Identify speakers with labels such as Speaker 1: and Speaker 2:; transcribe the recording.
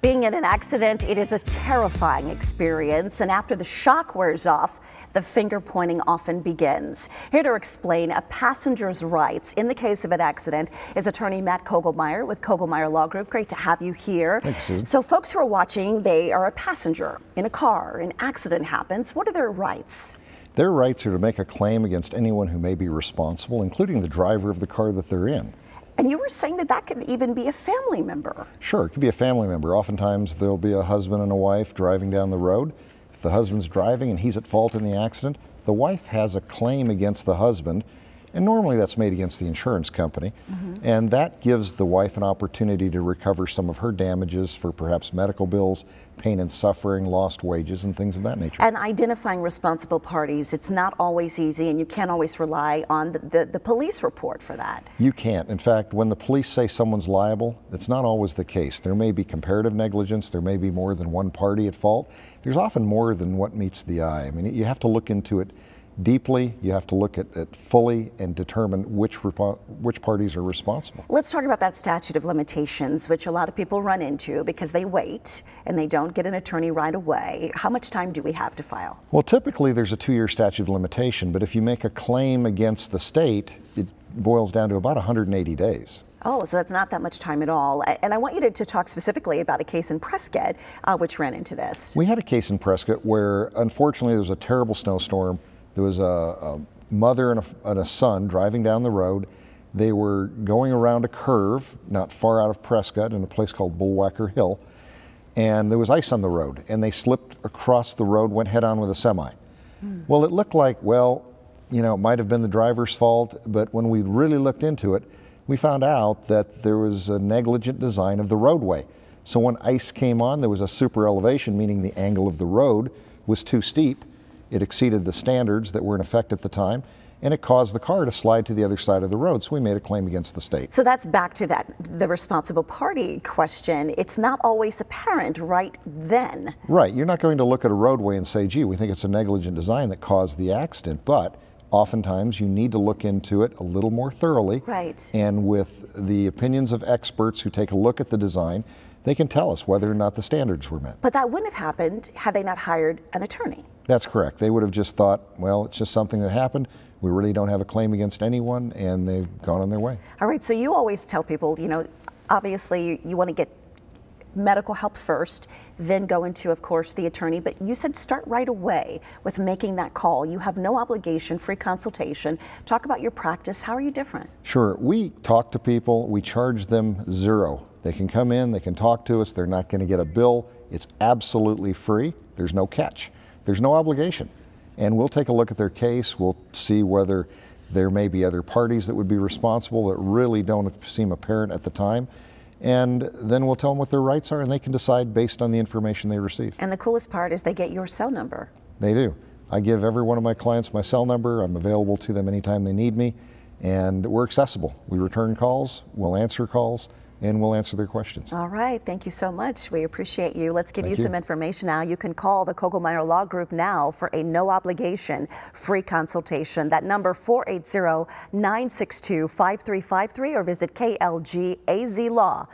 Speaker 1: Being in an accident, it is a terrifying experience, and after the shock wears off, the finger pointing often begins. Here to explain a passenger's rights in the case of an accident is attorney Matt Koglmeier with Koglmeier Law Group. Great to have you here.
Speaker 2: Thanks, Susan.
Speaker 1: So folks who are watching, they are a passenger in a car. An accident happens. What are their rights?
Speaker 2: Their rights are to make a claim against anyone who may be responsible, including the driver of the car that they're in.
Speaker 1: And you were saying that that could even be a family member.
Speaker 2: Sure, it could be a family member. Oftentimes there'll be a husband and a wife driving down the road. If the husband's driving and he's at fault in the accident, the wife has a claim against the husband, and normally that's made against the insurance company. And that gives the wife an opportunity to recover some of her damages for perhaps medical bills, pain and suffering, lost wages, and things of that nature.
Speaker 1: And identifying responsible parties, it's not always easy, and you can't always rely on the police report for that.
Speaker 2: You can't. In fact, when the police say someone's liable, it's not always the case. There may be comparative negligence, there may be more than one party at fault. There's often more than what meets the eye. I mean, you have to look into it deeply, you have to look at it fully and determine which parties are responsible.
Speaker 1: Let's talk about that statute of limitations, which a lot of people run into because they wait and they don't get an attorney right away. How much time do we have to file?
Speaker 2: Well, typically there's a 2-year statute of limitation, but if you make a claim against the state, it boils down to about 180 days.
Speaker 1: Oh, so that's not that much time at all. And I want you to talk specifically about a case in Prescott, which ran into this.
Speaker 2: We had a case in Prescott where, unfortunately, there was a terrible snowstorm. There was a mother and a son driving down the road. They were going around a curve not far out of Prescott in a place called Bullwhacker Hill, and there was ice on the road, and they slipped across the road, went head-on with a semi. Well, it looked like, well, you know, it might have been the driver's fault, but when we really looked into it, we found out that there was a negligent design of the roadway. So when ice came on, there was a super elevation, meaning the angle of the road was too steep. It exceeded the standards that were in effect at the time, and it caused the car to slide to the other side of the road, so we made a claim against the state.
Speaker 1: So that's back to the responsible party question. It's not always apparent right then.
Speaker 2: Right. You're not going to look at a roadway and say, gee, we think it's a negligent design that caused the accident, but oftentimes you need to look into it a little more thoroughly.
Speaker 1: Right.
Speaker 2: And with the opinions of experts who take a look at the design, they can tell us whether or not the standards were met.
Speaker 1: But that wouldn't have happened had they not hired an attorney.
Speaker 2: That's correct. They would have just thought, well, it's just something that happened. We really don't have a claim against anyone, and they've gone on their way.
Speaker 1: All right, so you always tell people, you know, obviously you want to get medical help first, then go into, of course, the attorney, but you said start right away with making that call. You have no obligation, free consultation. Talk about your practice. How are you different?
Speaker 2: Sure. We talk to people. We charge them $0. They can come in, they can talk to us. They're not going to get a bill. It's absolutely free. There's no catch. There's no obligation. And we'll take a look at their case. We'll see whether there may be other parties that would be responsible that really don't seem apparent at the time. And then we'll tell them what their rights are, and they can decide based on the information they receive.
Speaker 1: And the coolest part is they get your cell number.
Speaker 2: They do. I give every one of my clients my cell number. I'm available to them anytime they need me, and we're accessible. We return calls, we'll answer calls, and we'll answer their questions.
Speaker 1: All right, thank you so much. We appreciate you. Let's give you some information now. You can call the Koglmeier Law Group now for a no obligation free consultation. That number 480-962-5353 or visit klgazlaw.com.